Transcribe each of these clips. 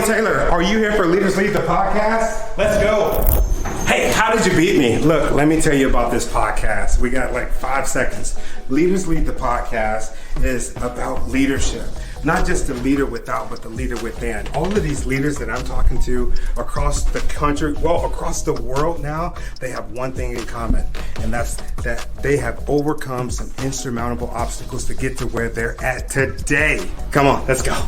Taylor. Are you here for Leaders Lead the podcast? Let's go. Hey, how did you beat me? Look, let me tell you about this podcast. We got like 5 seconds. Leaders Lead the podcast is about leadership. Not just the leader without, but the leader within. All of these leaders that I'm talking to across the country, well, across the world now, they have one thing in common, and that's that they have overcome some insurmountable obstacles to get to where they're at today. Come on, let's go.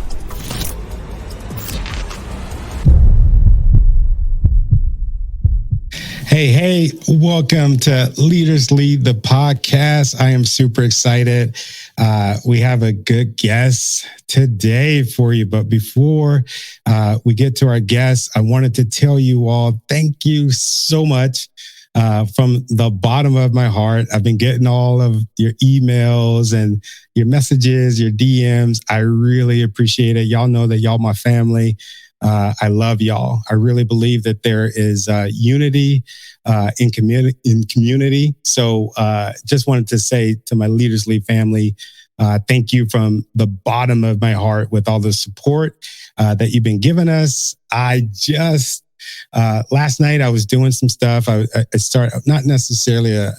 Hey, welcome to Leaders Lead the podcast. I am super excited. We have a good guest today for you. But before we get to our guest, I wanted to tell you all, thank you so much from the bottom of my heart. I've been getting all of your emails and your messages, your DMs. I really appreciate it. Y'all know that y'all my family. I love y'all. I really believe that there is unity in community. So just wanted to say to my Leaders Lead family, thank you from the bottom of my heart with all the support that you've been giving us. I just, last night I was doing some stuff. I started, not necessarily a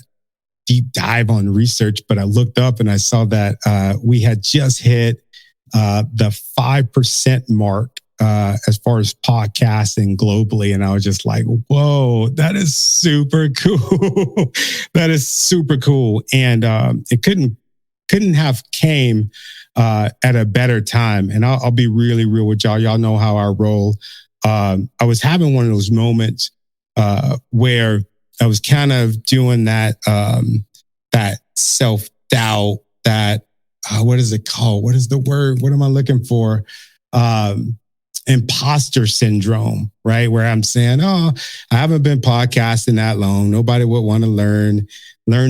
deep dive on research, but I looked up and I saw that we had just hit the 5% mark as far as podcasting globally. And I was just like, whoa, that is super cool. That is super cool. And it couldn't have came at a better time. And I'll be really real with y'all. Y'all know how I roll. I was having one of those moments where I was kind of doing that self-doubt, that what is it called? What is the word? What am I looking for? Imposter syndrome, right? Where I'm saying, oh, I haven't been podcasting that long. Nobody would want to learn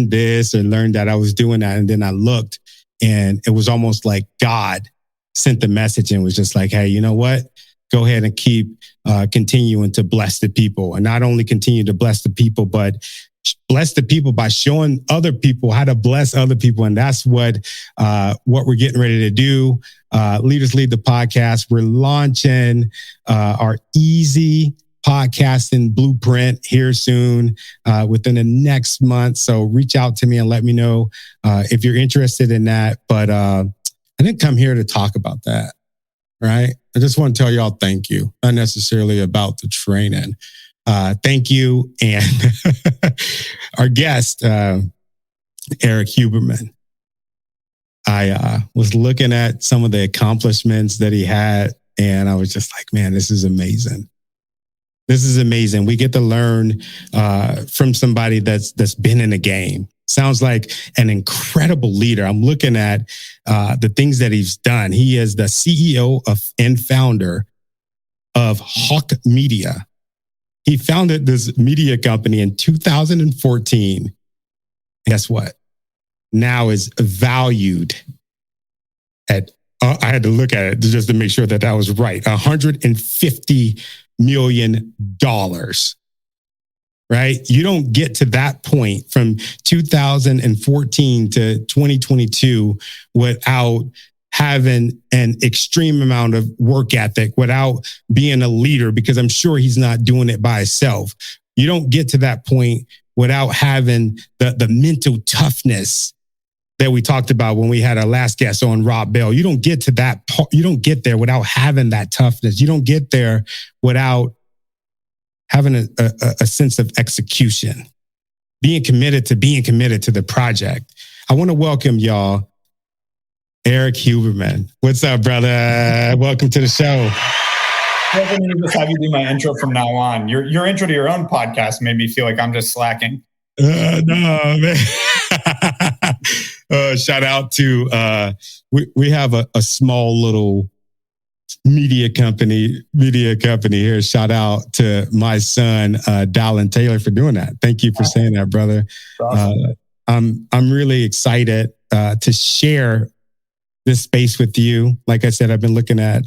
this or learn that. I was doing that. And then I looked and it was almost like God sent the message and was just like, hey, you know what? Go ahead and keep continuing to bless the people, and not only continue to bless the people, but bless the people by showing other people how to bless other people. And that's what we're getting ready to do. Leaders Lead the podcast. We're launching our easy podcasting blueprint here soon, within the next month. So reach out to me and let me know if you're interested in that. But I didn't come here to talk about that, right? I just want to tell y'all thank you, not necessarily about the training. Thank you. And our guest, Erik Hueberman. I was looking at some of the accomplishments that he had, and I was just like, man, this is amazing. This is amazing. We get to learn from somebody that's been in the game. Sounds like an incredible leader. I'm looking at the things that he's done. He is the CEO and founder of Hawke Media. He founded this media company in 2014. Guess what? Now is valued at, I had to look at it just to make sure that was right, $150 million. Right? You don't get to that point from 2014 to 2022 without having an extreme amount of work ethic, without being a leader, because I'm sure he's not doing it by himself. You don't get to that point without having the mental toughness that we talked about when we had our last guest on, Rob Bell. You don't get to that part. You don't get there without having that toughness. You don't get there without having a sense of execution, being committed to the project. I want to welcome y'all, Erik Hueberman. What's up, brother? Welcome to the show. I think I'm just have you do my intro from now on. Your intro to your own podcast made me feel like I'm just slacking. No, man. Shout out to, we have a small little media company here. Shout out to my son, Dallin Taylor, for doing that. Thank you for saying that, brother. Awesome. I'm really excited to share this space with you. Like I said, I've been looking at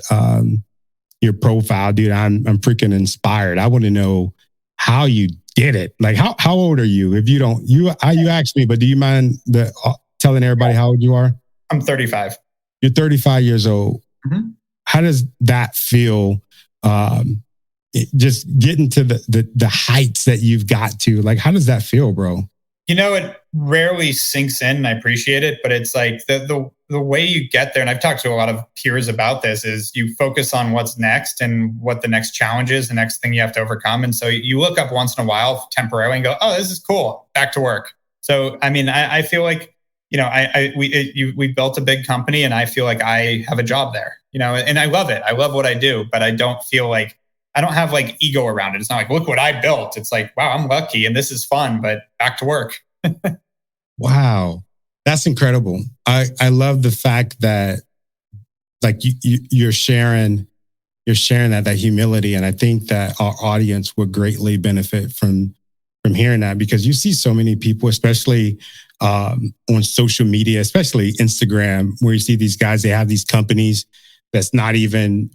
your profile, dude. I'm freaking inspired. I want to know how you did it. Like, how old are you? If you don't, you asked me, but do you mind telling everybody how old you are? I'm 35. You're 35 years old. Mm-hmm. How does that feel just getting to the heights that you've got to. Like, how does that feel, bro? It rarely sinks in, and I appreciate it, but it's like the way you get there, and I've talked to a lot of peers about this, is you focus on what's next and what the next challenge is, the next thing you have to overcome. And so you look up once in a while temporarily and go, oh, this is cool, back to work. So, I mean, I feel like, we built a big company, and I feel like I have a job there, and I love it. I love what I do, but I don't feel like, I don't have like ego around it. It's not like, look what I built. It's like, wow, I'm lucky and this is fun, but back to work. Wow. That's incredible. I love the fact that like you're sharing that humility. And I think that our audience would greatly benefit from hearing that, because you see so many people, especially on social media, especially Instagram, where you see these guys, they have these companies that's not even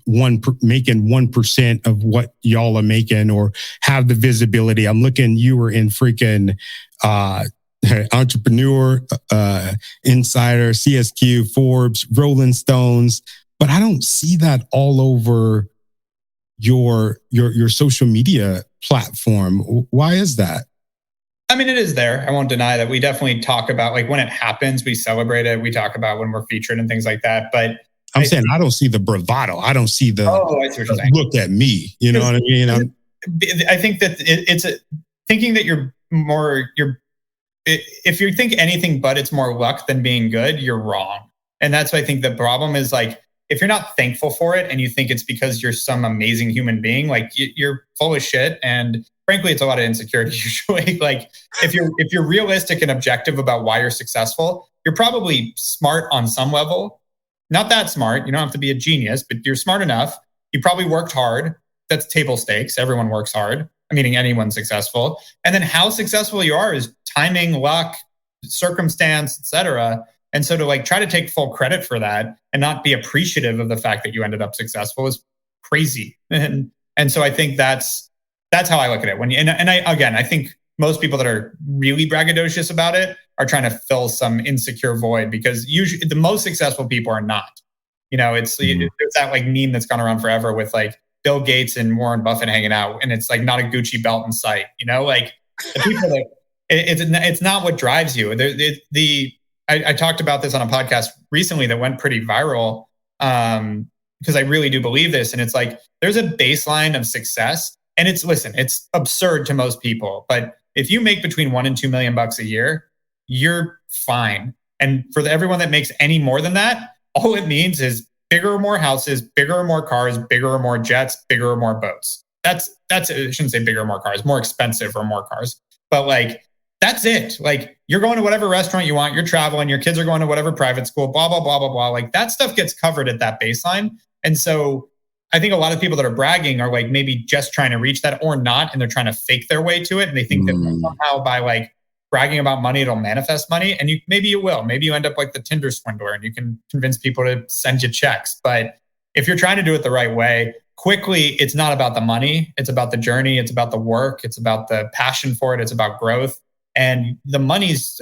making 1% of what y'all are making, or have the visibility. I'm looking, you were in freaking Entrepreneur, Insider, CSQ, Forbes, Rolling Stones, but I don't see that all over your social media platform. Why is that? I mean, it is there. I won't deny that. We definitely talk about, like, when it happens, we celebrate it. We talk about when we're featured and things like that. But I'm saying I don't see the bravado. I don't see the I see what you're saying. Look at me. You know what I mean? I think that it's thinking that if you think anything but it's more luck than being good, you're wrong. And that's why I think the problem is, like, if you're not thankful for it and you think it's because you're some amazing human being, like, you're full of shit. And frankly, it's a lot of insecurity usually. Like, if you're realistic and objective about why you're successful, you're probably smart on some level. Not that smart. You don't have to be a genius, but you're smart enough. You probably worked hard. That's table stakes. Everyone works hard. Meaning anyone's successful. And then how successful you are is timing, luck, circumstance, etc. And so to, like, try to take full credit for that and not be appreciative of the fact that you ended up successful is crazy. And so I think that's how I look at it. I think most people that are really braggadocious about it are trying to fill some insecure void, because usually the most successful people are not. There's that, like, meme that's gone around forever with, like, Bill Gates and Warren Buffett hanging out, and it's like not a Gucci belt in sight. Like, the people that it's not what drives you. I talked about this on a podcast recently that went pretty viral, because I really do believe this. And it's like, there's a baseline of success, and it's absurd to most people, but if you make between $1 and $2 million a year, you're fine. And for everyone that makes any more than that, all it means is bigger or more houses, bigger or more cars, bigger or more jets, bigger or more boats. That's I shouldn't say bigger or more cars, more expensive or more cars. But, like, that's it. Like, you're going to whatever restaurant you want, you're traveling, your kids are going to whatever private school, blah, blah, blah, blah, blah. Like, that stuff gets covered at that baseline. And so I think a lot of people that are bragging are, like, maybe just trying to reach that or not, and they're trying to fake their way to it. And they think that somehow by, like, bragging about money, it'll manifest money. And maybe you will. Maybe you end up like the Tinder swindler and you can convince people to send you checks. But if you're trying to do it the right way, quickly, it's not about the money. It's about the journey. It's about the work. It's about the passion for it. It's about growth. And the money's,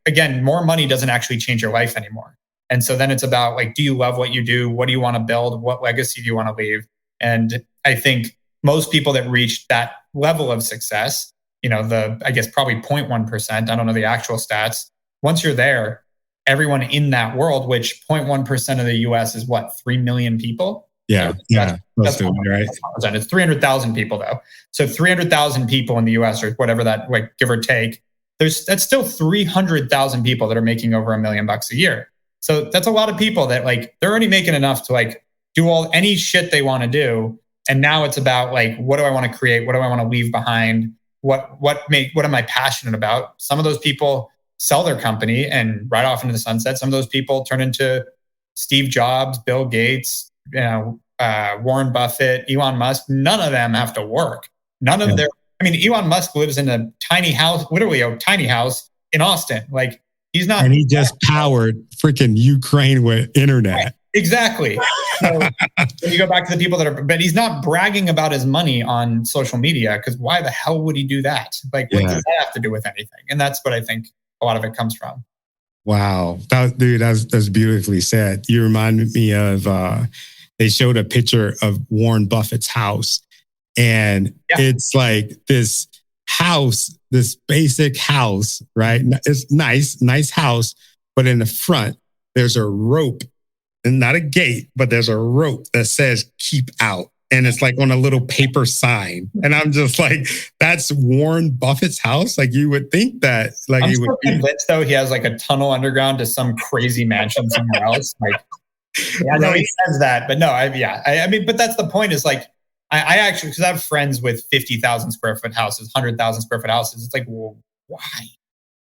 again, more money doesn't actually change your life anymore. And so then it's about, like, do you love what you do? What do you want to build? What legacy do you want to leave? And I think most people that reach that level of success, probably 0.1%, I don't know the actual stats. Once you're there, everyone in that world, which 0.1% of the US is what, 3 million people? Yeah. That's right. It's 300,000 people though. So 300,000 people in the US, or whatever that, like, give or take, that's still 300,000 people that are making over $1 million a year. So that's a lot of people that, like, they're already making enough to, like, do any shit they want to do. And now it's about, like, what do I want to create? What do I want to leave behind? What am I passionate about? Some of those people sell their company and ride off into the sunset. Some of those people turn into Steve Jobs, Bill Gates, Warren Buffett, Elon Musk. None of them have to work. Elon Musk lives in a tiny house, literally a tiny house in Austin. Like, he's not. And he just powered freaking Ukraine with internet. Right. Exactly. So when you go back to the people but he's not bragging about his money on social media, because why the hell would he do that? Like, what does that have to do with anything? And that's what I think a lot of it comes from. Wow. That's beautifully said. You reminded me of they showed a picture of Warren Buffett's house. And it's like this house, this basic house, right? It's nice house. But in the front, there's a rope, and not a gate, but there's a rope that says keep out. And it's like on a little paper sign. And I'm just like, that's Warren Buffett's house? Like you would think that, like I'm he would convinced though he has like a tunnel underground to some crazy mansion somewhere else. Like, I know he says that, but no, I mean, but that's the point is like, I actually, because I have friends with 50,000 square foot houses, 100,000 square foot houses. It's like, well, why?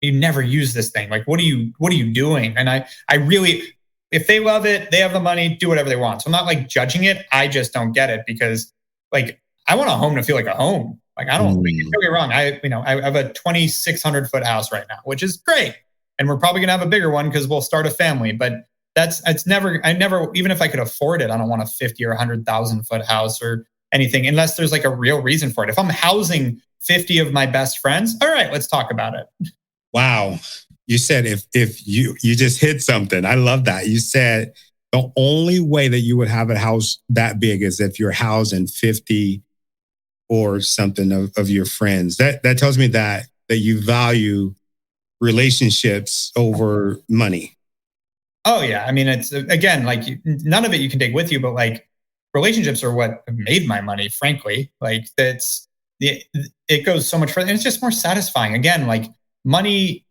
You never use this thing. Like, what are you doing? And I really, if they love it, they have the money, do whatever they want. So I'm not like judging it. I just don't get it because like, I want a home to feel like a home. Like, I don't, don't get me wrong. I have a 2,600 foot house right now, which is great. And we're probably going to have a bigger one because we'll start a family, but I never, even if I could afford it, I don't want a 50 or 100,000 foot house or anything unless there's like a real reason for it. If I'm housing 50 of my best friends, all right, let's talk about it. Wow. You said if you just hit something. I love that. You said the only way that you would have a house that big is if you're housing 50 or something of your friends. That tells me that you value relationships over money. Oh yeah. I mean, it's again, like none of it you can take with you, but like relationships are what made my money, frankly. Like it goes so much further and it's just more satisfying. Again, like money,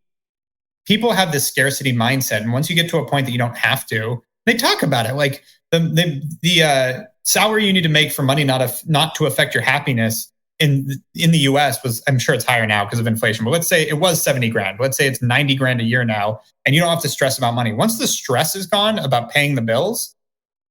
people have this scarcity mindset. And once you get to a point that you don't have to, they talk about it. Like the salary you need to make for money not to affect your happiness in the US was, I'm sure it's higher now because of inflation, but let's say it was 70 grand. Let's say it's 90 grand a year now, and you don't have to stress about money. Once the stress is gone about paying the bills,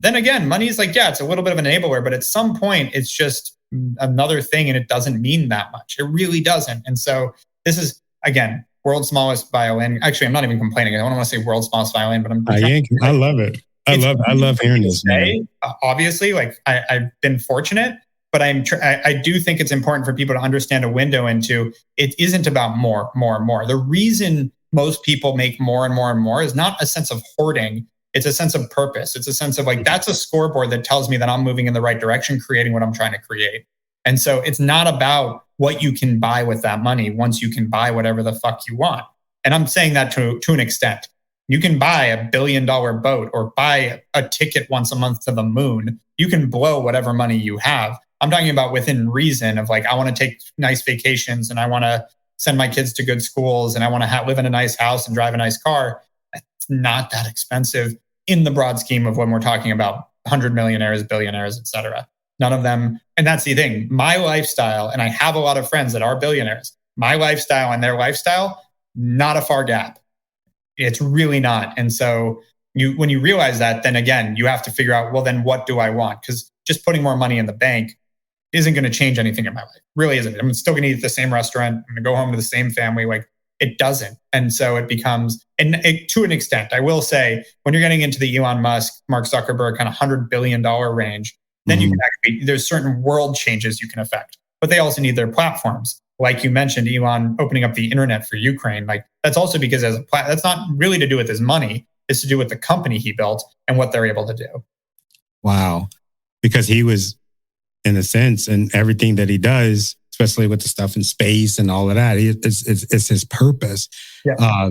then again, money is like, yeah, it's a little bit of an enabler, but at some point it's just another thing and it doesn't mean that much. It really doesn't. And so this is, again, world's smallest violin. Actually, I'm not even complaining. I don't want to say world's smallest violin, but I love it. I love hearing this. Obviously, like I've been fortunate, but I do think it's important for people to understand a window into it isn't about more. The reason most people make more and more and more is not a sense of hoarding. It's a sense of purpose. It's a sense of like, that's a scoreboard that tells me that I'm moving in the right direction, creating what I'm trying to create. And so it's not about what you can buy with that money once you can buy whatever the fuck you want. And I'm saying that to an extent. You can buy $1 billion boat or buy a ticket once a month to the moon. You can blow whatever money you have. I'm talking about within reason of like, I want to take nice vacations and I want to send my kids to good schools and I want to live in a nice house and drive a nice car. It's not that expensive in the broad scheme of when we're talking about 100 millionaires, billionaires, et cetera. None of them. And that's the thing. My lifestyle, and I have a lot of friends that are billionaires, my lifestyle and their lifestyle, not a far gap. It's really not. And so when you realize that, then again, you have to figure out, well, then what do I want? Because just putting more money in the bank isn't going to change anything in my life. Really isn't. I'm still going to eat at the same restaurant. I'm going to go home to the same family. Like it doesn't. And so it becomes, to an extent, I will say, when you're getting into the Elon Musk, Mark Zuckerberg kind of $100 billion range, then you can actually, there's certain world changes you can affect, but they also need their platforms. Like you mentioned, Elon opening up the internet for Ukraine. Like that's also because that's not really to do with his money. It's to do with the company he built and what they're able to do. Wow. Because he was, in a sense, and everything that he does, especially with the stuff in space and all of that, it's his purpose. Yeah.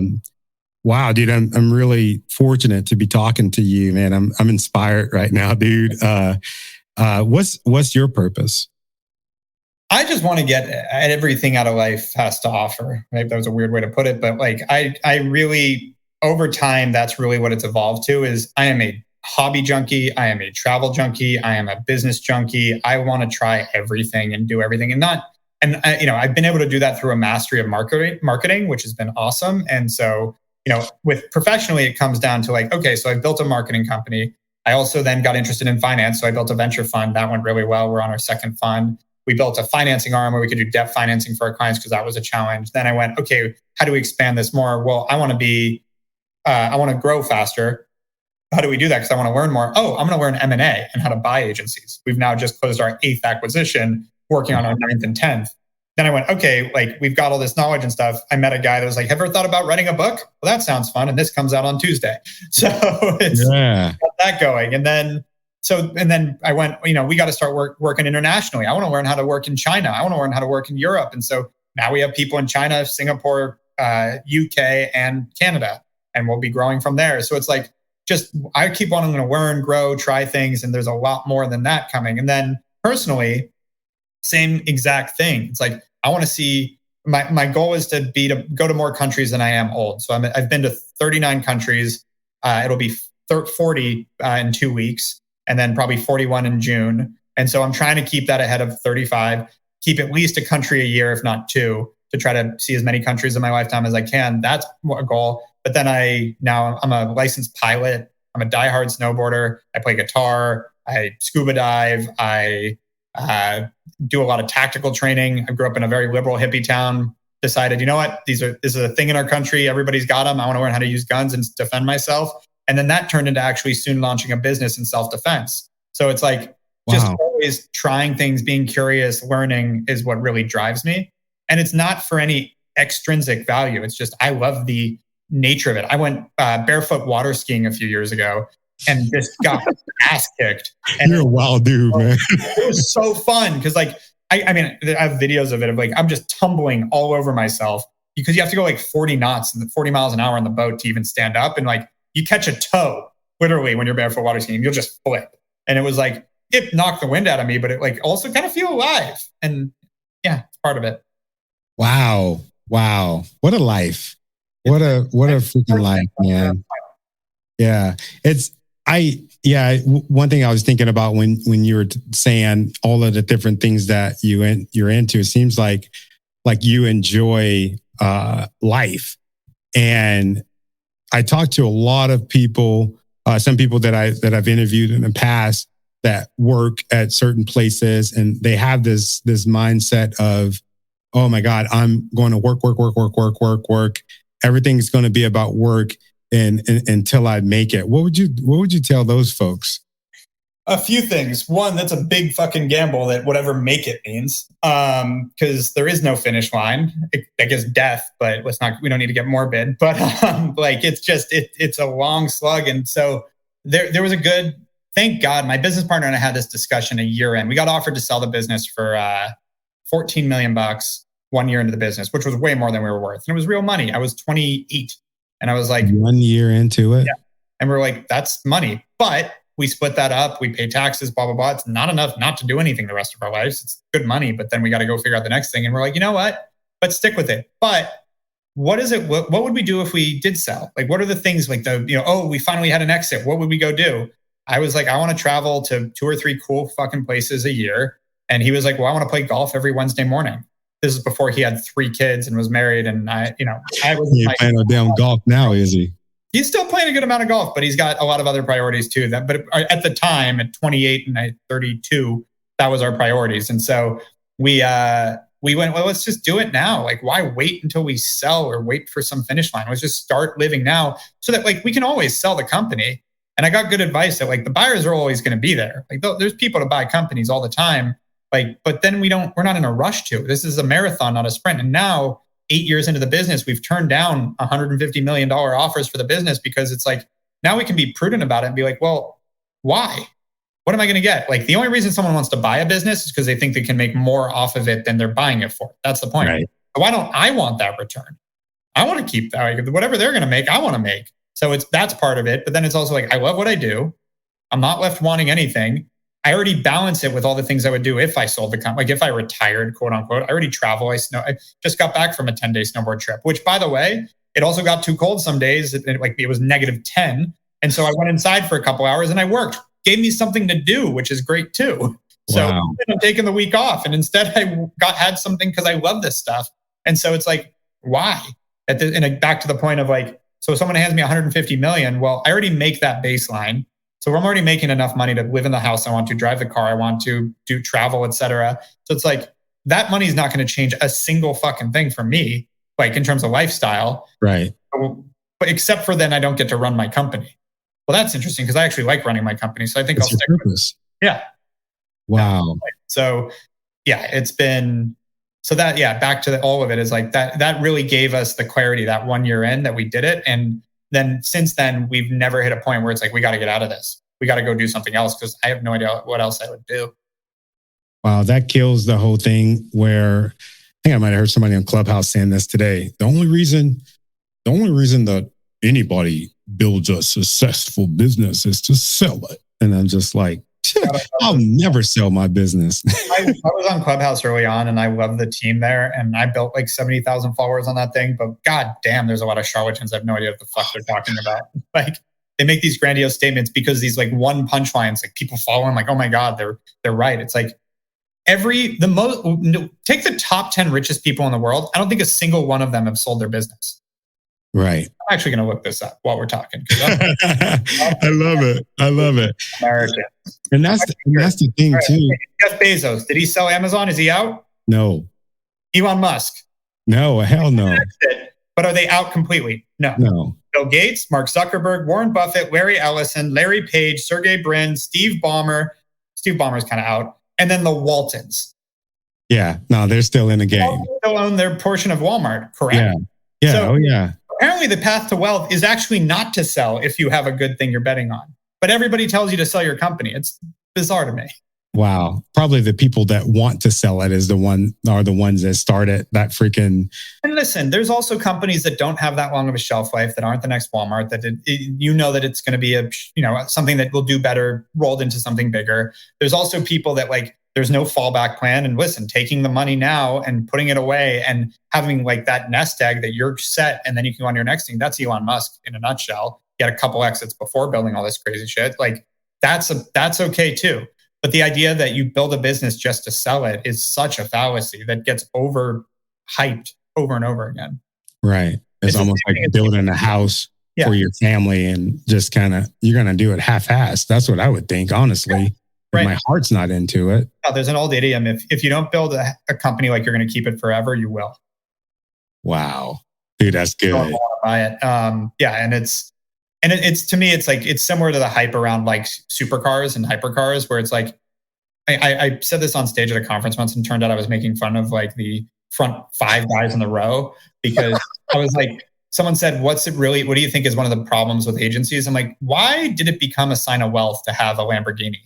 Wow, dude, I'm really fortunate to be talking to you, man. I'm inspired right now, dude. What's your purpose? I just want to get everything out of life has to offer. Maybe that was a weird way to put it, but like I really, over time, that's really what it's evolved to. Is I am a hobby junkie. I am a travel junkie. I am a business junkie. I want to try everything and do everything, I've been able to do that through a mastery of marketing, which has been awesome. And so, with professionally, it comes down to like, okay, so I built a marketing company. I also then got interested in finance. So I built a venture fund. That went really well. We're on our second fund. We built a financing arm where we could do debt financing for our clients because that was a challenge. Then I went, okay, how do we expand this more? Well, I want to grow faster. How do we do that? Because I want to learn more. Oh, I'm going to learn M&A and how to buy agencies. We've now just closed our 8th acquisition, working on our 9th and 10th. Then I went, okay, like we've got all this knowledge and stuff. I met a guy that was like, have you ever thought about writing a book? Well, that sounds fun. And this comes out on Tuesday. So it's got that going. And then So, and then I went, we got to start working internationally. I want to learn how to work in China. I want to learn how to work in Europe. And so now we have people in China, Singapore, UK, and Canada, and we'll be growing from there. So it's like, I keep wanting to learn, grow, try things. And there's a lot more than that coming. And then personally, same exact thing. It's like, I want to see, my goal is to go to more countries than I am old. So I've been to 39 countries. It'll be 40 in 2 weeks, and then probably 41 in June. And so I'm trying to keep that ahead of 35, keep at least a country a year, if not two, to try to see as many countries in my lifetime as I can. That's a goal. But then I'm a licensed pilot. I'm a diehard snowboarder. I play guitar. I scuba dive. I do a lot of tactical training. I grew up in a very liberal hippie town. Decided, you know what? This is a thing in our country. Everybody's got them. I want to learn how to use guns and defend myself. And then that turned into actually soon launching a business in self-defense. So it's like, just always trying things, being curious, learning is what really drives me. And it's not for any extrinsic value. It's just, I love the nature of it. I went barefoot water skiing a few years ago and just got ass kicked. And you're a wild dude, man. It was so fun because like, I mean, I have videos of it of like, I'm just tumbling all over myself because you have to go like 40 knots and 40 miles an hour on the boat to even stand up. And like, you catch a toe, literally, when you're barefoot water skiing, you'll just flip. And it was like, it knocked the wind out of me, but it like also kind of feel alive. And yeah, it's part of it. Wow. What a life. What a freaking life, man. Yeah. One thing I was thinking about when you were saying all of the different things that you're into, it seems like you enjoy life. And I talked to a lot of people, some people that I've interviewed in the past that work at certain places, and they have this mindset of, oh my God, I'm going to work. Everything's going to be about work and until I make it. What would you tell those folks? A few things. One, that's a big fucking gamble that whatever make it means, because there is no finish line. I guess death, but we don't need to get morbid. But like it's a long slug, and so there was a good. Thank God, my business partner and I had this discussion a year in. We got offered to sell the business for $14 million 1 year into the business, which was way more than we were worth, and it was real money. I was 28, and I was like, 1 year into it, yeah. And we're like, that's money, but we split that up. We pay taxes, blah, blah, blah. It's not enough not to do anything the rest of our lives. It's good money, but then we got to go figure out the next thing. And we're like, you know what? Let's stick with it. But what is it? What would we do if we did sell? Like, what are the things like we finally had an exit. What would we go do? I was like, I want to travel to 2 or 3 cool fucking places a year. And he was like, well, I want to play golf every Wednesday morning. This is before he had 3 kids and was married. And I was he ain't playing no damn golf now, is he? He's still playing a good amount of golf, but he's got a lot of other priorities too. But at the time, at 28 and 32, that was our priorities. And so we went, well, let's just do it now. Like, why wait until we sell or wait for some finish line? Let's just start living now so that like we can always sell the company. And I got good advice that like the buyers are always going to be there. Like there's people to buy companies all the time. Like, but then we're not in a rush to. This is a marathon, not a sprint. And now 8 years into the business, we've turned down $150 million offers for the business because it's like, now we can be prudent about it and be like, well, why? What am I going to get? Like the only reason someone wants to buy a business is because they think they can make more off of it than they're buying it for. That's the point. Right. Why don't I want that return? I want to keep that. Like, whatever they're going to make, I want to make. So that's part of it. But then it's also like, I love what I do. I'm not left wanting anything. I already balance it with all the things I would do if I sold the company. Like if I retired, quote unquote, I already travel. I just got back from a 10-day snowboard trip, which by the way, it also got too cold some days. It was -10. And so I went inside for a couple hours and I worked. Gave me something to do, which is great too. So wow. I'm taking the week off. And instead I had something because I love this stuff. And so it's like, why? Back to the point of like, so someone hands me 150 million. Well, I already make that baseline. So I'm already making enough money to live in the house I want to, drive the car I want to, do travel, etc. So it's like that money is not going to change a single fucking thing for me, like in terms of lifestyle. Right. But except for then I don't get to run my company. Well, that's interesting because I actually like running my company. So I think That's I'll stick with it. Yeah. Wow. So yeah, it's been, so that, yeah, back to all of it is like that really gave us the clarity that 1 year in that we did it. And then since then, we've never hit a point where it's like, we got to get out of this. we got to go do something else because I have no idea what else I would do. Wow, that kills the whole thing where I think I might have heard somebody on Clubhouse saying this today. The only reason that anybody builds a successful business is to sell it. And I'm just like, I'll never sell my business. I was on Clubhouse early on and I love the team there. And I built like 70,000 followers on that thing. But god damn, there's a lot of charlatans. I have no idea what the fuck they're talking about. Like they make these grandiose statements because these like one punchlines, like people follow them like, oh my God, they're right. It's like take the top 10 richest people in the world. I don't think a single one of them have sold their business. Right. I'm actually going to look this up while we're talking. I love it. American. And that's the thing too. Jeff Bezos, did he sell Amazon? Is he out? No. Elon Musk? No, hell no. That's it. But are they out completely? No. Bill Gates, Mark Zuckerberg, Warren Buffett, Larry Ellison, Larry Page, Sergey Brin, Steve Ballmer. Steve Ballmer's kind of out. And then the Waltons. Yeah, no, they're still in the game. They still own their portion of Walmart, correct? Yeah. So, yeah. Apparently the path to wealth is actually not to sell if you have a good thing you're betting on. But everybody tells you to sell your company. It's bizarre to me. Wow. Probably the people that want to sell it are the ones that started that freaking. And listen, there's also companies that don't have that long of a shelf life, that aren't the next Walmart, that that it's going to be something that will do better rolled into something bigger. There's also people that like, there's no fallback plan. And listen, taking the money now and putting it away and having like that nest egg that you're set and then you can go on your next thing. That's Elon Musk in a nutshell. Get a couple exits before building all this crazy shit. Like that's okay too. But the idea that you build a business just to sell it is such a fallacy that gets overhyped over and over again. Right. It's almost like building a house for your family and just kind of, you're going to do it half-assed. That's what I would think, honestly. Right. My heart's not into it. Oh, there's an old idiom. If you don't build a company like you're going to keep it forever, you will. Wow. Dude, that's good. You don't want to buy it. And it's to me, it's like, it's similar to the hype around like supercars and hypercars where it's like, I said this on stage at a conference once and turned out I was making fun of like the front 5 guys in the row because I was like, someone said, what do you think is one of the problems with agencies? I'm like, why did it become a sign of wealth to have a Lamborghini?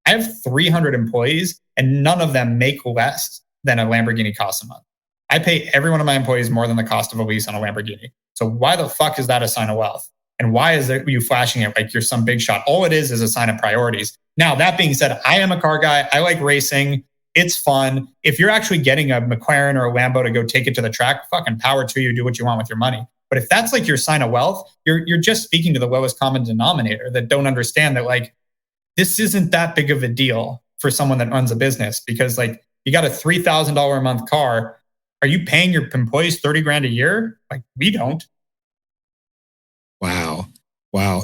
I have 300 employees and none of them make less than a Lamborghini costs a month. I pay every one of my employees more than the cost of a lease on a Lamborghini. So why the fuck is that a sign of wealth? And why is you flashing it like you're some big shot? All it is a sign of priorities. Now, that being said, I am a car guy. I like racing. It's fun. If you're actually getting a McLaren or a Lambo to go take it to the track, fucking power to you. Do what you want with your money. But if that's like your sign of wealth, you're just speaking to the lowest common denominator that don't understand that like, this isn't that big of a deal for someone that runs a business because like you got a $3,000 a month car. Are you paying your employees $30,000 a year? Like we don't. Wow.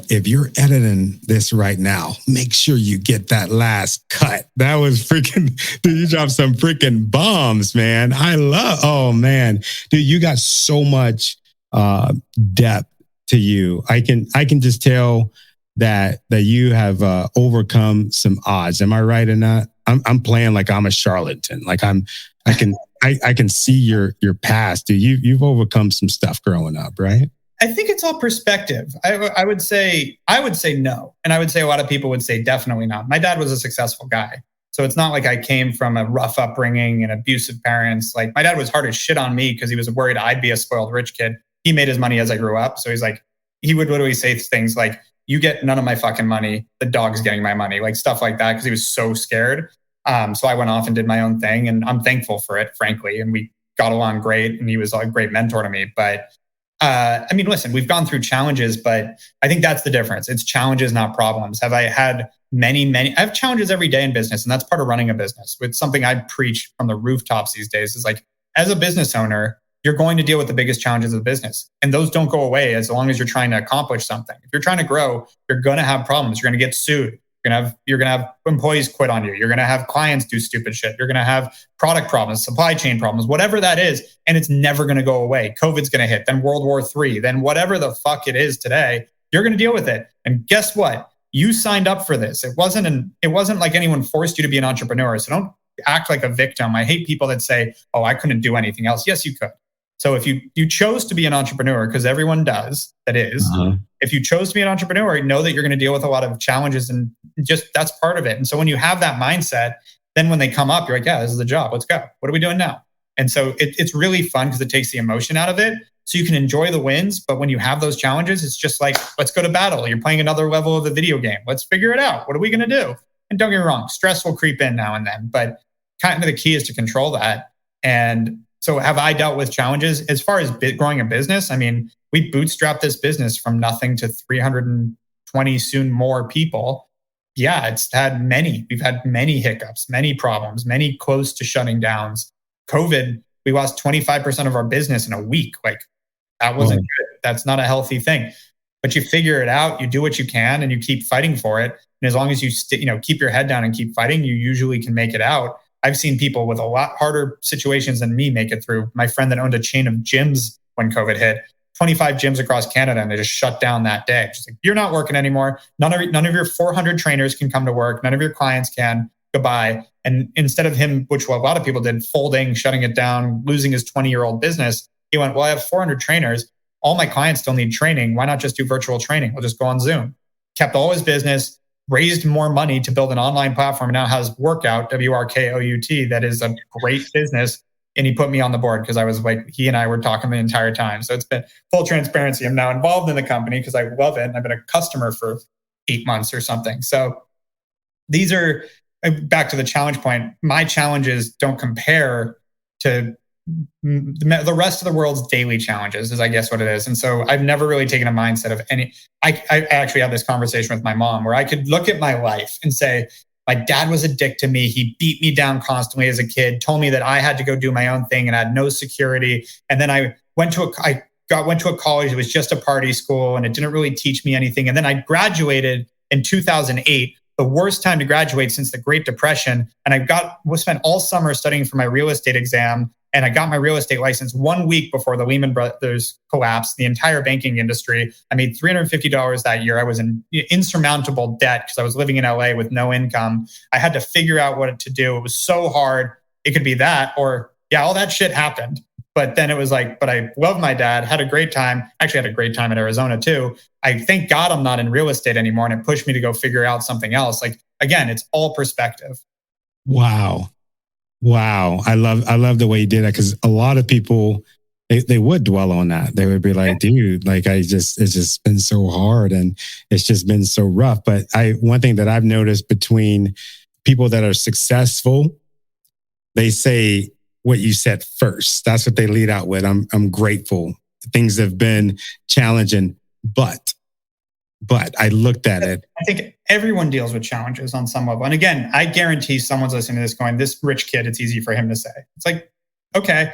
If you're editing this right now, make sure you get that last cut. That was freaking, dude, you dropped some freaking bombs, man. Oh man, dude, you got so much depth to you. I can just tell that you have overcome some odds. Am I right in that? I'm playing like I'm a charlatan. Like I can see your past. Dude, you've overcome some stuff growing up, right? I think it's all perspective. I would say no. And I would say a lot of people would say definitely not. My dad was a successful guy. So it's not like I came from a rough upbringing and abusive parents. Like my dad was hard as shit on me because he was worried I'd be a spoiled rich kid. He made his money as I grew up. So he's like, he would literally say things like, you get none of my fucking money. The dog's getting my money, like stuff like that. Cause he was so scared. So I went off and did my own thing and I'm thankful for it, frankly. And we got along great and he was a great mentor to me. But listen, we've gone through challenges, but I think that's the difference. It's challenges, not problems. Have I had many, I have challenges every day in business, and that's part of running a business. It's something I preach from the rooftops these days is like, as a business owner, you're going to deal with the biggest challenges of the business. And those don't go away as long as you're trying to accomplish something. If you're trying to grow, you're going to have problems. You're going to get sued. You're going to have employees quit on you. You're going to have clients do stupid shit. You're going to have product problems, supply chain problems, whatever that is. And it's never going to go away. COVID's going to hit, then World War III, then whatever the fuck it is today, you're going to deal with it. And guess what? You signed up for this. It wasn't like anyone forced you to be an entrepreneur. So don't act like a victim. I hate people that say, oh, I couldn't do anything else. Yes, you could. So if you chose to be an entrepreneur, because everyone does, that is, if you chose to be an entrepreneur, know that you're going to deal with a lot of challenges, and just that's part of it. And so when you have that mindset, then when they come up, you're like, yeah, this is the job. Let's go. What are we doing now? And so it's really fun because it takes the emotion out of it. So you can enjoy the wins. But when you have those challenges, it's just like, let's go to battle. You're playing another level of the video game. Let's figure it out. What are we going to do? And don't get me wrong, stress will creep in now and then. But kind of the key is to control that. And so have I dealt with challenges? As far as growing a business, I mean, we bootstrapped this business from nothing to 320, soon more people. Yeah, we've had many hiccups, many problems, many close to shutting downs. COVID, we lost 25% of our business in a week. Like, that wasn't good. That's not a healthy thing. But you figure it out, you do what you can, and you keep fighting for it. And as long as you keep your head down and keep fighting, you usually can make it out. I've seen people with a lot harder situations than me make it through. My friend that owned a chain of gyms when COVID hit, 25 gyms across Canada, and they just shut down that day. Just like, you're not working anymore. None of your 400 trainers can come to work. None of your clients can. Goodbye. And instead of him, which a lot of people did, folding, shutting it down, losing his 20-year-old business, he went, well, I have 400 trainers. All my clients still need training. Why not just do virtual training? We'll just go on Zoom. Kept all his business, raised more money to build an online platform, and now has Workout, WRKOUT, that is a great business. And he put me on the board because I was like, he and I were talking the entire time. So it's been full transparency. I'm now involved in the company because I love it. And I've been a customer for 8 months or something. So these are, back to the challenge point, my challenges don't compare to the rest of the world's daily challenges, is I guess what it is. And so I've never really taken a mindset of I actually had this conversation with my mom where I could look at my life and say, my dad was a dick to me. He beat me down constantly as a kid, told me that I had to go do my own thing and I had no security. And then I went to a college that was just a party school and it didn't really teach me anything. And then I graduated in 2008, the worst time to graduate since the Great Depression. And I spent all summer studying for my real estate exam. And I got my real estate license 1 week before the Lehman Brothers collapsed, the entire banking industry. I made $350 that year. I was in insurmountable debt because I was living in LA with no income. I had to figure out what to do. It was so hard. It could be that, or yeah, all that shit happened. But then it was like, but I love my dad, had a great time. Actually had a great time in Arizona too. I thank God I'm not in real estate anymore. And it pushed me to go figure out something else. Like, again, it's all perspective. Wow. I love the way you did that, because a lot of people, they would dwell on that. They would be like, dude, like it's just been so hard and it's just been so rough. But one thing that I've noticed between people that are successful, they say what you said first. That's what they lead out with. I'm grateful. Things have been challenging, but I looked at it. I think everyone deals with challenges on some level. And again, I guarantee someone's listening to this going, this rich kid, it's easy for him to say. It's like, okay.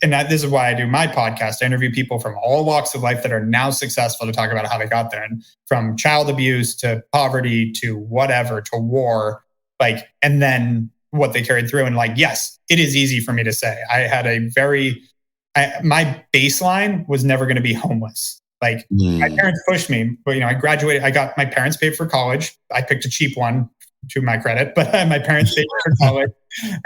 And this is why I do my podcast. I interview people from all walks of life that are now successful to talk about how they got there. And from child abuse to poverty to whatever, to war, like, and then what they carried through. And like, yes, it is easy for me to say. I had my baseline was never going to be homeless. Like, my parents pushed me, but I graduated. I got my parents paid for college. I picked a cheap one, to my credit, but my parents paid for college.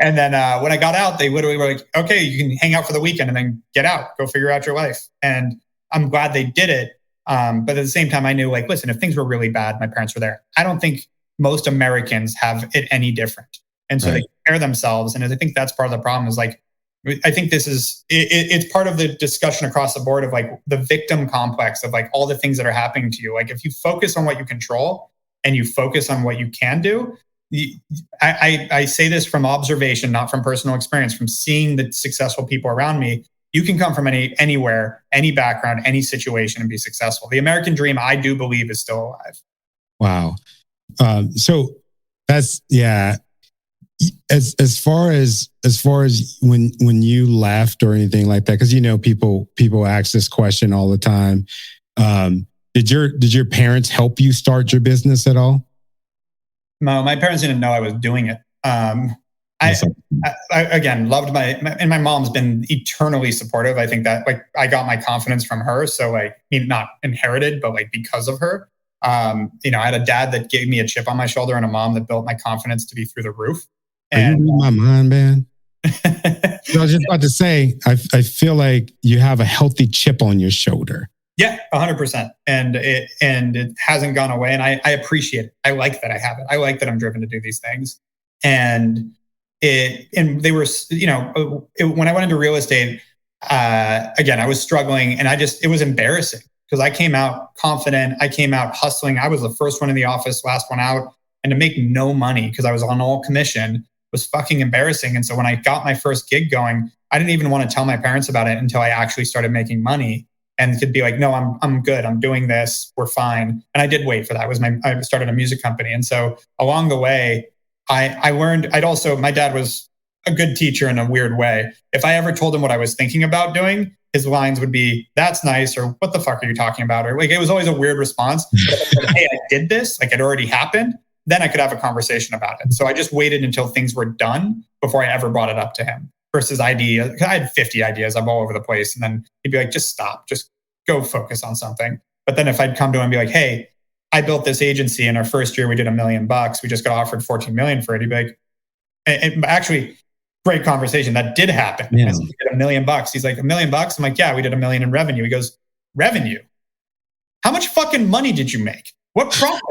And then when I got out, they literally were like, okay, you can hang out for the weekend and then get out, go figure out your life. And I'm glad they did it. But at the same time, I knew, like, listen, if things were really bad, my parents were there. I don't think most Americans have it any different. And so they compare themselves. And I think that's part of the problem, is like, I think this is, it's part of the discussion across the board of like the victim complex of like all the things that are happening to you. Like, if you focus on what you control and you focus on what you can do, I say this from observation, not from personal experience, from seeing the successful people around me. You can come from anywhere, any background, any situation and be successful. The American dream, I do believe, is still alive. Wow. So that's, yeah. As far as when you left or anything like that, because people ask this question all the time. Did your parents help you start your business at all? No, my parents didn't know I was doing it. I again loved and my mom's been eternally supportive. I think that, like, I got my confidence from her. So, like, not inherited, but like because of her. I had a dad that gave me a chip on my shoulder and a mom that built my confidence to be through the roof. Are you reading my mind, man? I was just about to say, I feel like you have a healthy chip on your shoulder. Yeah, 100%. And it hasn't gone away. And I appreciate it. I like that I have it. I like that I'm driven to do these things. And they were, when I went into real estate, again, I was struggling, and it was embarrassing because I came out confident. I came out hustling. I was the first one in the office, last one out, and to make no money because I was on all commission was fucking embarrassing. And so when I got my first gig going, I didn't even want to tell my parents about it until I actually started making money and could be like, no, I'm good. I'm doing this. We're fine. And I did wait for that. I started a music company. And so along the way, I learned, my dad was a good teacher in a weird way. If I ever told him what I was thinking about doing, his lines would be, that's nice, or what the fuck are you talking about? Or like, it was always a weird response. But if I said, hey, I did this, like it already happened, then I could have a conversation about it. So I just waited until things were done before I ever brought it up to him. Versus ideas, I had 50 ideas. I'm all over the place. And then he'd be like, just stop, just go focus on something. But then if I'd come to him and be like, hey, I built this agency in our first year, we did $1 million. We just got offered 14 million for it. He'd be like, and actually, great conversation. That did happen. Yeah. I said, we did $1 million. He's like, $1 million? I'm like, yeah, we did $1 million in revenue. He goes, revenue? How much fucking money did you make? What profit?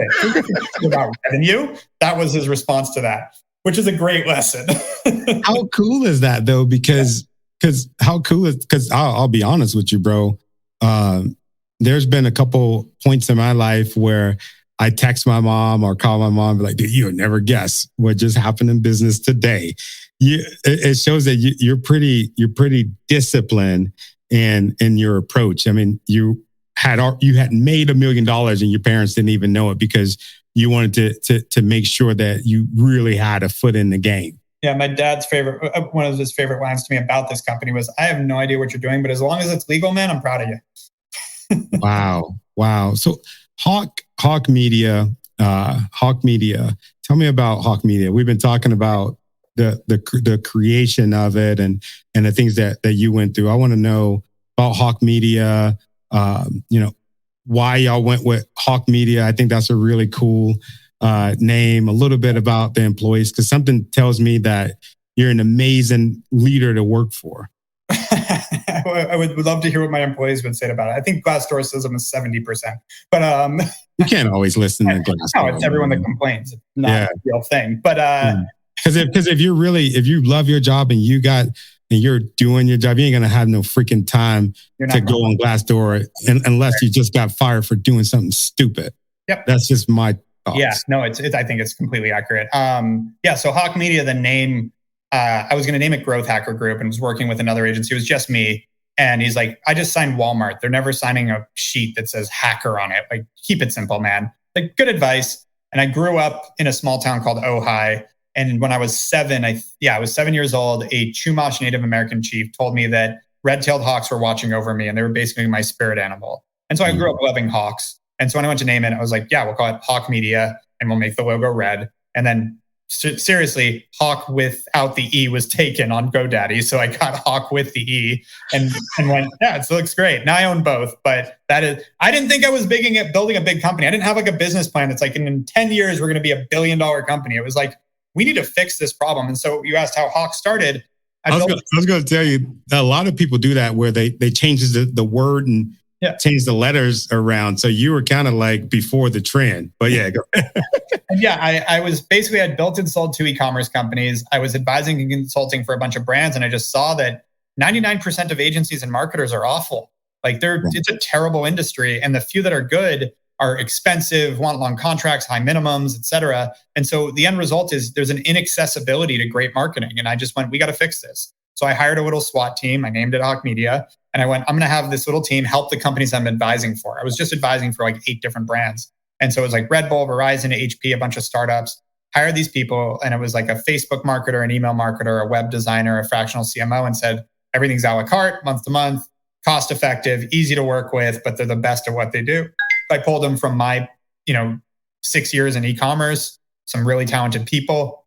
About revenue? That was his response to that, which is a great lesson. How cool is that though? Because I'll be honest with you, bro. There's been a couple points in my life where I text my mom or call my mom and be like, dude, you'll never guess what just happened in business today. It shows that you're pretty disciplined in your approach. I mean, you had made $1 million and your parents didn't even know it because you wanted to make sure that you really had a foot in the game. Yeah, my dad's one of his favorite lines to me about this company was, I have no idea what you're doing, but as long as it's legal, man, I'm proud of you. Wow. So Hawke Media. Tell me about Hawke Media. We've been talking about the creation of it and the things that you went through. I want to know about Hawke Media. Why y'all went with Hawke Media. I think that's a really cool name. A little bit about the employees, because something tells me that you're an amazing leader to work for. I would love to hear what my employees would say about it. I think Glassdoor says I'm a 70%, but you can't always listen to Glassdoor. No, it's everyone that complains. It's not a real thing. But because if you love your job and you're doing your job, you ain't gonna have no freaking time to go on Glassdoor unless you just got fired for doing something stupid. Yep, that's just my thoughts. Yeah, no, I think it's completely accurate. So Hawke Media, the name. I was going to name it Growth Hacker Group and was working with another agency. It was just me. And he's like, I just signed Walmart. They're never signing a sheet that says hacker on it. Like, keep it simple, man. Like, good advice. And I grew up in a small town called Ojai. And when I was 7, I was 7 years old, a Chumash Native American chief told me that red-tailed hawks were watching over me and they were basically my spirit animal. And so I grew up loving hawks. And so when I went to name it, I was like, yeah, we'll call it Hawke Media and we'll make the logo red. And then seriously, Hawk without the E was taken on GoDaddy. So I got Hawk with the E and went, yeah, it looks great. Now I own both, but I didn't think I was building a big company. I didn't have like a business plan that's like in 10 years, we're going to be $1 billion company. It was like, we need to fix this problem. And so you asked how Hawk started. I was going to tell you, a lot of people do that where they change the word and change the letters around. So you were kind of like before the trend, but yeah, go. And I was basically, I'd built and sold 2 e-commerce companies. I was advising and consulting for a bunch of brands. And I just saw that 99% of agencies and marketers are awful. Like it's a terrible industry. And the few that are good are expensive, want long contracts, high minimums, et cetera. And so the end result is there's an inaccessibility to great marketing. And I just went, we got to fix this. So I hired a little SWAT team. I named it Hawke Media. And I went, I'm going to have this little team help the companies I'm advising for. I was just advising for like 8 different brands. And so it was like Red Bull, Verizon, HP, a bunch of startups. Hired these people. And it was like a Facebook marketer, an email marketer, a web designer, a fractional CMO, and said, everything's a la carte, month to month, cost effective, easy to work with, but they're the best at what they do. I pulled them from my, 6 years in e-commerce, some really talented people.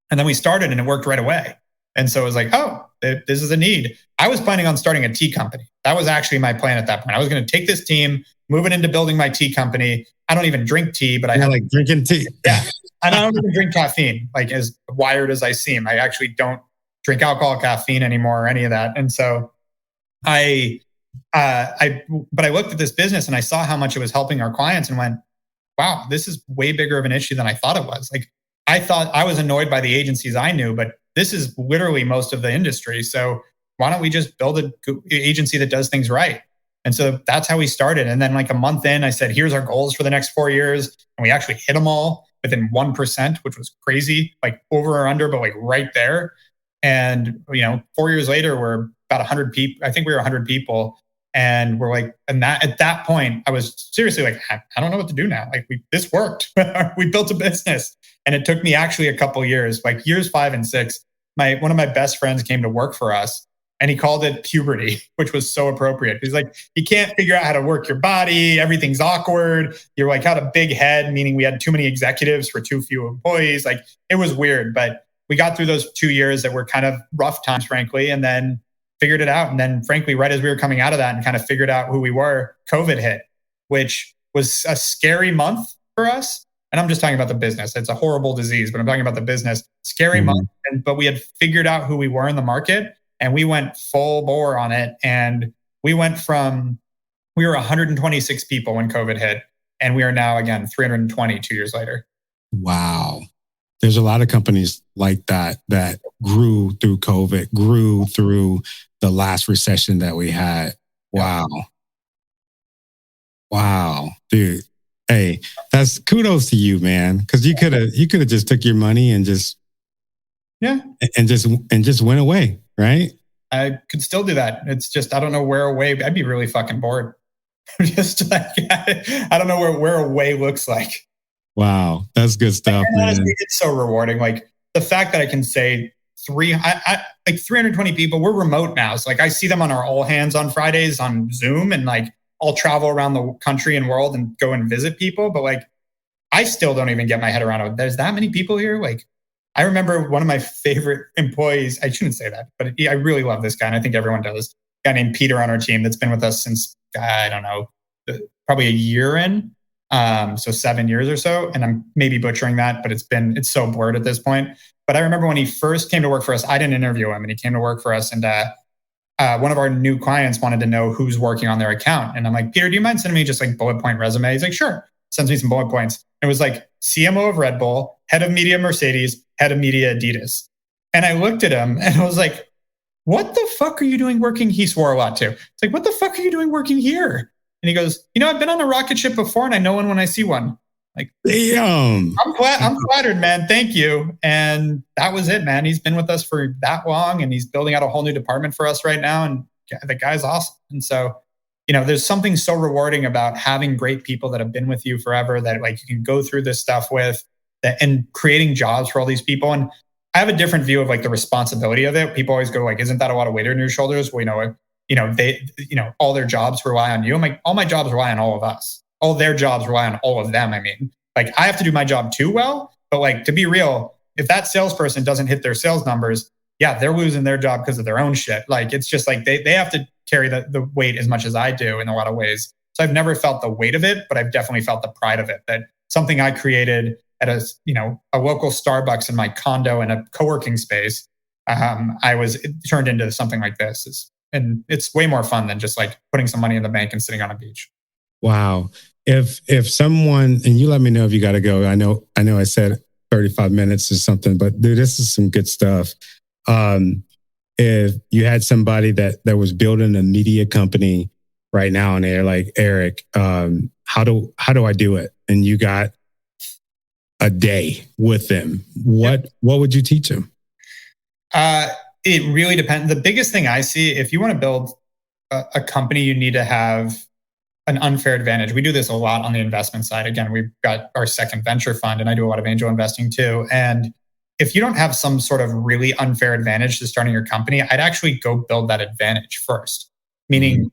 And then we started and it worked right away. And so it was like, oh, this is a need. I was planning on starting a tea company. That was actually my plan at that point. I was going to take this team, move it into building my tea company. I don't even drink tea, but I have like drinking tea. Yeah. And I don't even drink caffeine, like as wired as I seem. I actually don't drink alcohol, caffeine anymore, or any of that. And so but I looked at this business and I saw how much it was helping our clients and went, wow, this is way bigger of an issue than I thought it was. Like, I thought I was annoyed by the agencies I knew, but this is literally most of the industry. So why don't we just build an agency that does things right? And so that's how we started. And then like a month in, I said, here's our goals for the next 4 years. And we actually hit them all within 1%, which was crazy, like over or under, but like right there. And, 4 years later, we're about 100 people. I think we were 100 people. And we're like, and that at that point, I was seriously like, I don't know what to do now. Like this worked. We built a business. And it took me actually a couple years, like years 5 and 6. One of my best friends came to work for us and he called it puberty, which was so appropriate. He's like, you can't figure out how to work your body. Everything's awkward. You're like, had a big head, meaning we had too many executives for too few employees. Like it was weird, but we got through those 2 years that were kind of rough times, frankly, and then figured it out. And then frankly, right as we were coming out of that and kind of figured out who we were, COVID hit, which was a scary month for us. And I'm just talking about the business. It's a horrible disease, but I'm talking about the business. Scary month. But we had figured out who we were in the market and we went full bore on it. And we were 126 people when COVID hit. And we are now, again, 320 2 years later. Wow. There's a lot of companies like that grew through COVID, grew through the last recession that we had. Wow. Wow, dude. Hey, that's kudos to you, man. Because you could have just took your money and just went away, right? I could still do that. It's just I don't know where away. I'd be really fucking bored. Just like I don't know where away looks like. Wow, that's good stuff, man. Honestly, it's so rewarding. Like the fact that I can say 320 people. We're remote now, so like I see them on our all hands on Fridays on Zoom, and like I'll travel around the country and world and go and visit people. But like I still don't even get my head around it. There's that many people here. Like I remember one of my favorite employees. I shouldn't say that, but I really love this guy, and I think everyone does. A guy named Peter on our team that's been with us since I don't know, probably a year in. So 7 years or so, and I'm maybe butchering that, but it's so blurred at this point. But I remember when he first came to work for us, I didn't interview him, and he came to work for us. And one of our new clients wanted to know who's working on their account, and I'm like, Peter, do you mind sending me just like bullet point resume? He's like, sure. Sends me some bullet points. It was like CMO of Red Bull, head of media Mercedes, head of media Adidas. And I looked at him and I was like, what the fuck are you doing working? He swore a lot too. It's like, what the fuck are you doing working here? And he goes, I've been on a rocket ship before and I know one when I see one. Like, damn. I'm flattered, man. Thank you. And that was it, man. He's been with us for that long and he's building out a whole new department for us right now. And the guy's awesome. And so, there's something so rewarding about having great people that have been with you forever that like you can go through this stuff with and creating jobs for all these people. And I have a different view of like the responsibility of it. People always go like, isn't that a lot of weight on your shoulders? Well, all their jobs rely on you. I'm like, all my jobs rely on all of us. All their jobs rely on all of them. I mean, like I have to do my job too well, but like to be real, if that salesperson doesn't hit their sales numbers, yeah, they're losing their job because of their own shit. Like it's just like they have to carry the weight as much as I do in a lot of ways. So I've never felt the weight of it, but I've definitely felt the pride of it. That something I created at a local Starbucks in my condo in a co-working space, it turned into something like this. And it's way more fun than just like putting some money in the bank and sitting on a beach. Wow. If someone, and you let me know if you got to go. I know I said 35 minutes or something, but dude, this is some good stuff. If you had somebody that was building a media company right now and they're like, Erik, how do I do it? And you got a day with them. What would you teach them? It really depends. The biggest thing I see, if you want to build a company, you need to have an unfair advantage. We do this a lot on the investment side. Again, we've got our second venture fund and I do a lot of angel investing too. And if you don't have some sort of really unfair advantage to starting your company, I'd actually go build that advantage first. Meaning,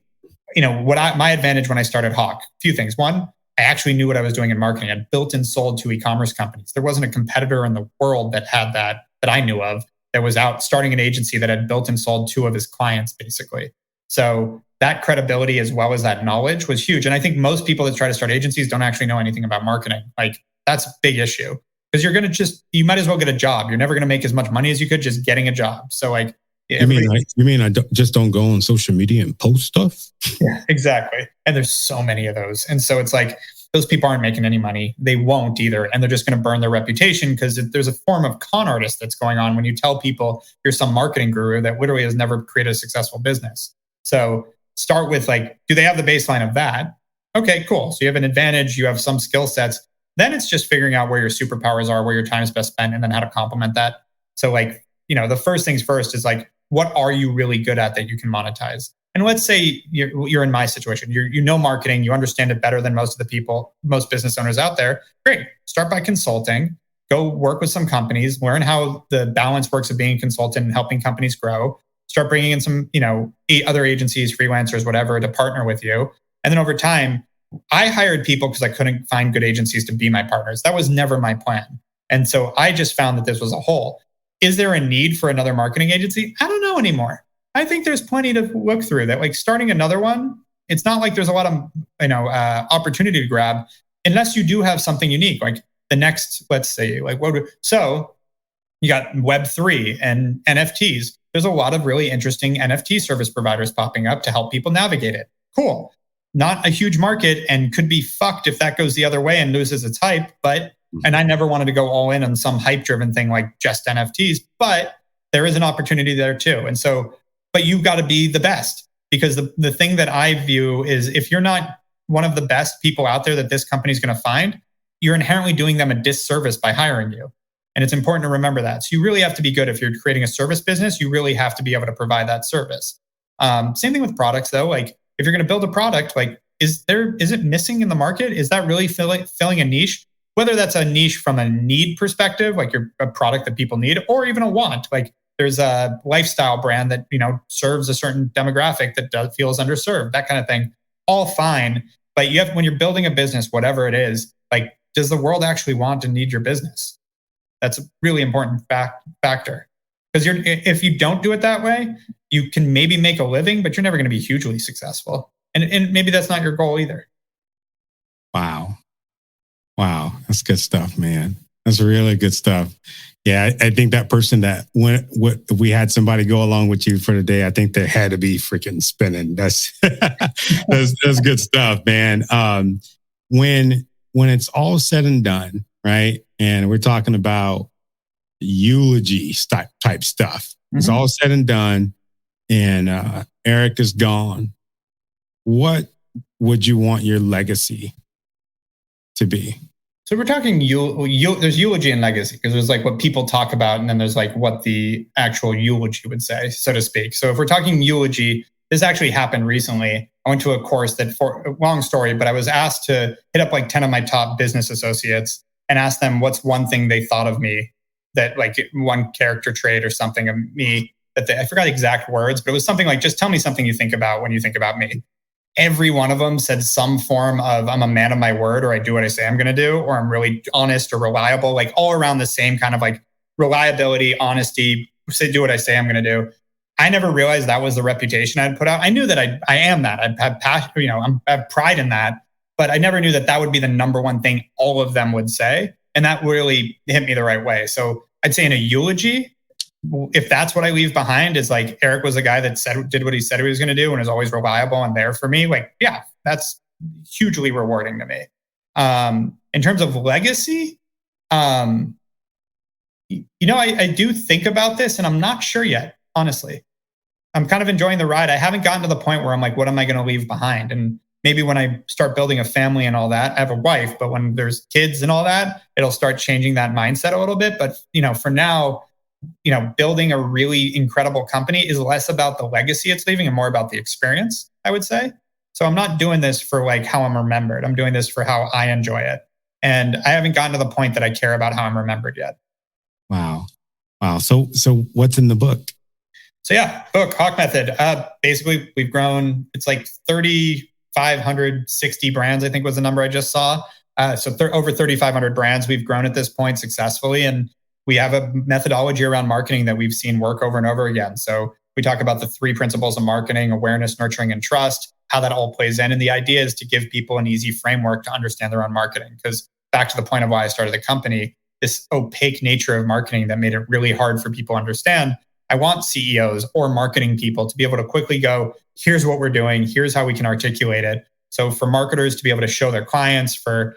my advantage when I started Hawke, a few things. One, I actually knew what I was doing in marketing. I'd built and sold 2 e-commerce companies. There wasn't a competitor in the world that had that I knew of, that was out starting an agency that had built and sold 2 of his clients, basically. So that credibility as well as that knowledge was huge. And I think most people that try to start agencies don't actually know anything about marketing. Like that's a big issue. because you might as well get a job. You're never going to make as much money as you could just getting a job. So like, you mean I just don't go on social media and post stuff? Yeah, exactly. And there's so many of those. And so it's like, those people aren't making any money. They won't either. And they're just going to burn their reputation, because there's a form of con artist that's going on when you tell people you're some marketing guru that literally has never created a successful business. So start with like, do they have the baseline of that? Okay, cool. So you have an advantage, you have some skill sets. Then it's just figuring out where your superpowers are, where your time is best spent, and then how to complement that. So like, the first things first is like, what are you really good at that you can monetize? And let's say you're in my situation. You know marketing, you understand it better than most business owners out there. Great. Start by consulting. Go work with some companies, learn how the balance works of being a consultant and helping companies grow. Start bringing in some, other agencies, freelancers, whatever, to partner with you. And then over time, I hired people because I couldn't find good agencies to be my partners. That was never my plan. And so I just found that this was a hole. Is there a need for another marketing agency? I don't know anymore. I think there's plenty to look through. That like starting another one, it's not like there's a lot of opportunity to grab unless you do have something unique. Like the next, let's say, so you got Web3 and NFTs. There's a lot of really interesting NFT service providers popping up to help people navigate it. Cool. Not a huge market and could be fucked if that goes the other way and loses its hype. And I never wanted to go all in on some hype-driven thing like just NFTs, but there is an opportunity there too. And so, but you've got to be the best, because the thing that I view is if you're not one of the best people out there that this company is going to find, you're inherently doing them a disservice by hiring you. And it's important to remember that. So you really have to be good. If you're creating a service business, you really have to be able to provide that service. Same thing with products though. Like if you're going to build a product, like is it missing in the market? Is that really filling a niche? Whether that's a niche from a need perspective, like you're a product that people need, or even a want, like there's a lifestyle brand that, serves a certain demographic that feels underserved, that kind of thing, all fine. But when you're building a business, whatever it is, like, does the world actually want and need your business? That's a really important factor. Because if you don't do it that way, you can maybe make a living, but you're never going to be hugely successful. And maybe that's not your goal either. Wow. That's good stuff, man. That's really good stuff. Yeah, I think that person that if we had somebody go along with you for the day, I think they had to be freaking spinning. That's that's good stuff, man. When it's all said and done, right? And we're talking about eulogy type stuff. Mm-hmm. It's all said and done, and Erik is gone. What would you want your legacy to be? So we're talking there's eulogy and legacy, because there's like what people talk about, and then there's like what the actual eulogy would say, so to speak. So if we're talking eulogy, this actually happened recently. I went to a course that, for a long story, but I was asked to hit up like 10 of my top business associates and ask them what's one thing they thought of me, that like one character trait or something of me that I forgot the exact words, but it was something like, just tell me something you think about when you think about me. Every one of them said some form of, I'm a man of my word, or I do what I say I'm going to do, or I'm really honest or reliable, like all around the same kind of like reliability, honesty, do what I say I'm going to do. I never realized that was the reputation I'd put out. I knew that I am that. I have passion, I have pride in that, but I never knew that would be the number one thing all of them would say. And that really hit me the right way. So I'd say in a eulogy, if that's what I leave behind, is like Erik was a guy that did what he said he was going to do and is always reliable and there for me. Like, yeah, that's hugely rewarding to me. In terms of legacy, I do think about this, and I'm not sure yet, honestly. I'm kind of enjoying the ride. I haven't gotten to the point where I'm like, what am I going to leave behind? And maybe when I start building a family and all that, I have a wife, but when there's kids and all that, it'll start changing that mindset a little bit. But, for now, building a really incredible company is less about the legacy it's leaving and more about the experience, I would say. So I'm not doing this for like how I'm remembered. I'm doing this for how I enjoy it. And I haven't gotten to the point that I care about how I'm remembered yet. Wow. So what's in the book? So yeah, book, Hawke Method. Basically, we've grown, it's like 3,560 brands, I think was the number I just saw. So over 3,500 brands we've grown at this point successfully. And we have a methodology around marketing that we've seen work over and over again. So we talk about the 3 principles of marketing: awareness, nurturing, and trust, how that all plays in. And the idea is to give people an easy framework to understand their own marketing. Because back to the point of why I started the company, this opaque nature of marketing that made it really hard for people to understand. I want CEOs or marketing people to be able to quickly go, here's what we're doing, here's how we can articulate it. So for marketers to be able to show their clients, for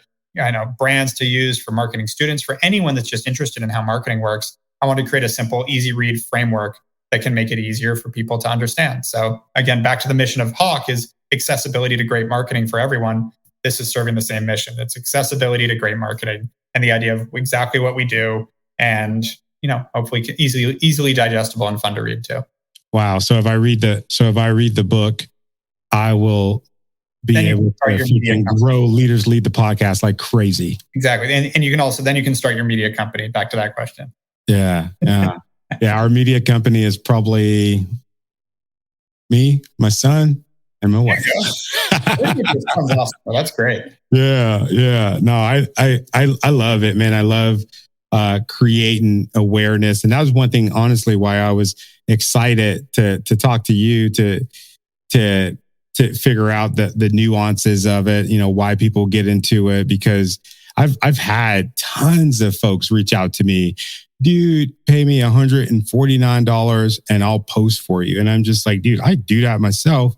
brands to use, for marketing students, for anyone that's just interested in how marketing works, I want to create a simple, easy read framework that can make it easier for people to understand. So again, back to the mission of Hawke is accessibility to great marketing for everyone. This is serving the same mission. It's accessibility to great marketing and the idea of exactly what we do, and hopefully easily digestible and fun to read too. Wow. So if I read the book, I will be able to grow Leaders Lead the podcast like crazy. Exactly. And you can also, then you can start your media company. Back to that question. Yeah. Yeah. Our media company is probably me, my son, and my wife. That's great. Yeah. Yeah. No, I love it, man. I love creating awareness. And that was one thing, honestly, why I was excited to talk to you, to figure out the nuances of it, why people get into it, because I've had tons of folks reach out to me, dude, pay me $149 and I'll post for you. And I'm just like, dude, I do that myself.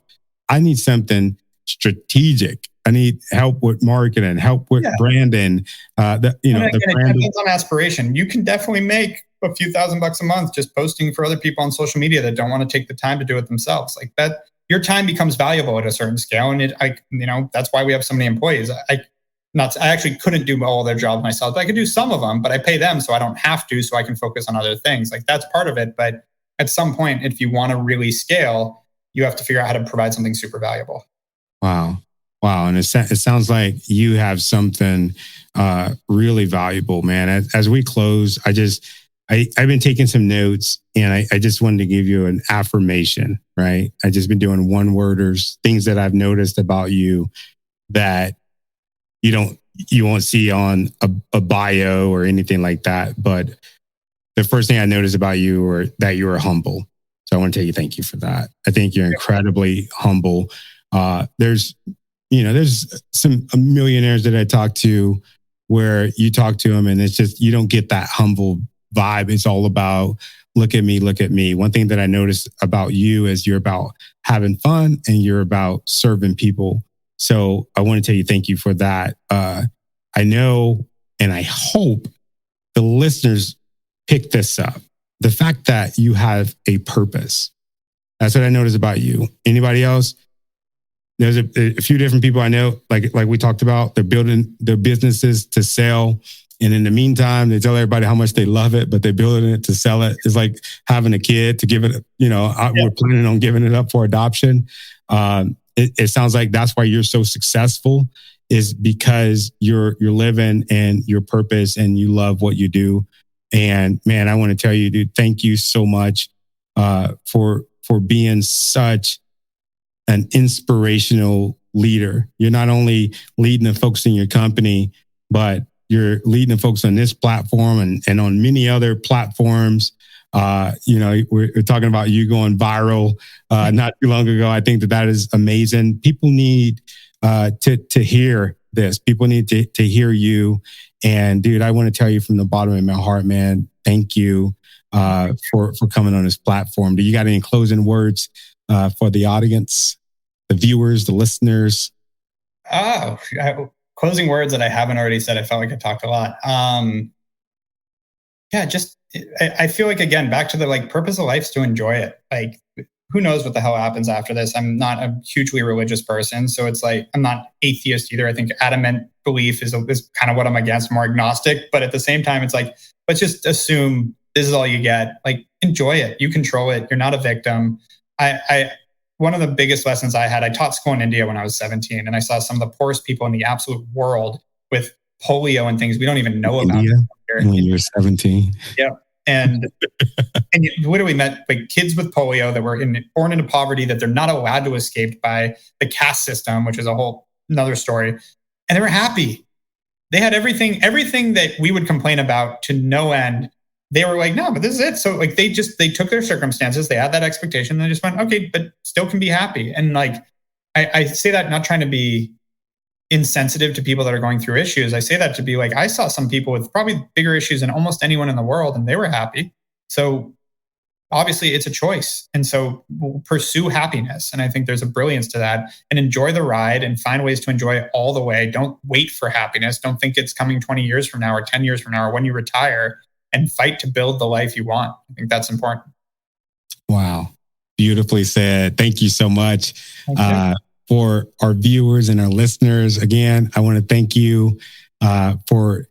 I need something strategic. I need help with marketing, help with branding. It depends on aspiration. You can definitely make a few $1,000s a month just posting for other people on social media that don't want to take the time to do it themselves. Like that, your time becomes valuable at a certain scale, and that's why we have so many employees. I actually couldn't do all their jobs myself, but I could do some of them, but I pay them so I don't have to, so I can focus on other things. Like that's part of it. But at some point, if you want to really scale, you have to figure out how to provide something super valuable. Wow. And it sounds like you have something really valuable, man. As we close, I've been taking some notes, and I just wanted to give you an affirmation, right? I just been doing one-worders, things that I've noticed about you that you won't see on a bio or anything like that. But the first thing I noticed about you were that you were humble. So I want to tell you thank you for that. I think you're incredibly humble. There's some millionaires that I talk to where you talk to them and it's just, you don't get that humble vibe. It's all about, look at me, look at me. One thing that I noticed about you is you're about having fun and you're about serving people. So I want to tell you thank you for that. I know, and I hope the listeners pick this up. The fact that you have a purpose. That's what I noticed about you. Anybody else? There's a few different people I know, like we talked about, they're building their businesses to sell. And in the meantime, they tell everybody how much they love it, but they're building it to sell it. It's like having a kid to give it, we're planning on giving it up for adoption. It sounds like that's why you're so successful, is because you're living and your purpose and you love what you do. And man, I want to tell you, dude, thank you so much for being such an inspirational leader. You're not only leading the folks in your company, but you're leading the folks on this platform and on many other platforms. We're talking about you going viral not too long ago. I think that is amazing. People need to hear this. People need to hear you. And dude, I want to tell you from the bottom of my heart, man, thank you for coming on this platform. Do you got any closing words for the audience, the viewers, the listeners? Closing words that I haven't already said. I felt like I talked a lot. I feel like, again, back to the purpose of life is to enjoy it. Like, who knows what the hell happens after this? I'm not a hugely religious person. So it's like, I'm not atheist either. I think adamant belief is kind of what I'm against, more agnostic. But at the same time, it's like, let's just assume this is all you get. Like, enjoy it. You control it. You're not a victim. One of the biggest lessons I had, I taught school in India when I was 17, and I saw some of the poorest people in the absolute world with polio and things we don't even know about. When you were 17. Yeah. And what do we met? Like kids with polio that were born into poverty, that they're not allowed to escape by the caste system, which is a whole another story. And they were happy. They had everything that we would complain about to no end. They were like, no, but this is it. So like they took their circumstances, they had that expectation, and they just went, okay, but still can be happy. And like I say that not trying to be insensitive to people that are going through issues. I say that to be like, I saw some people with probably bigger issues than almost anyone in the world, and they were happy. So obviously it's a choice. And so we'll pursue happiness. And I think there's a brilliance to that, and enjoy the ride and find ways to enjoy it all the way. Don't wait for happiness. Don't think it's coming 20 years from now or 10 years from now or when you retire, and fight to build the life you want. I think that's important. Wow. Beautifully said. Thank you so much. For our viewers and our listeners, again, I want to thank you for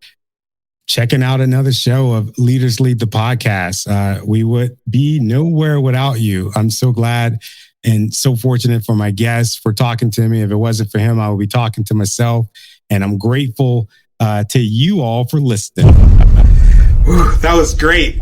checking out another show of Leaders Lead the Podcast. We would be nowhere without you. I'm so glad and so fortunate for my guest for talking to me. If it wasn't for him, I would be talking to myself. And I'm grateful to you all for listening. Whew, that was great.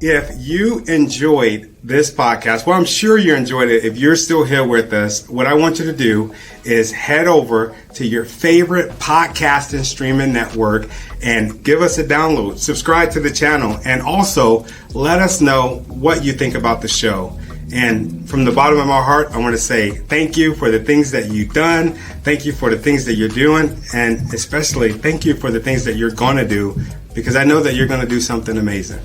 If you enjoyed this podcast, well, I'm sure you enjoyed it. If you're still here with us, what I want you to do is head over to your favorite podcast and streaming network and give us a download, subscribe to the channel, and also let us know what you think about the show. And from the bottom of my heart, I want to say thank you for the things that you've done. Thank you for the things that you're doing. And especially thank you for the things that you're going to do, because I know that you're going to do something amazing.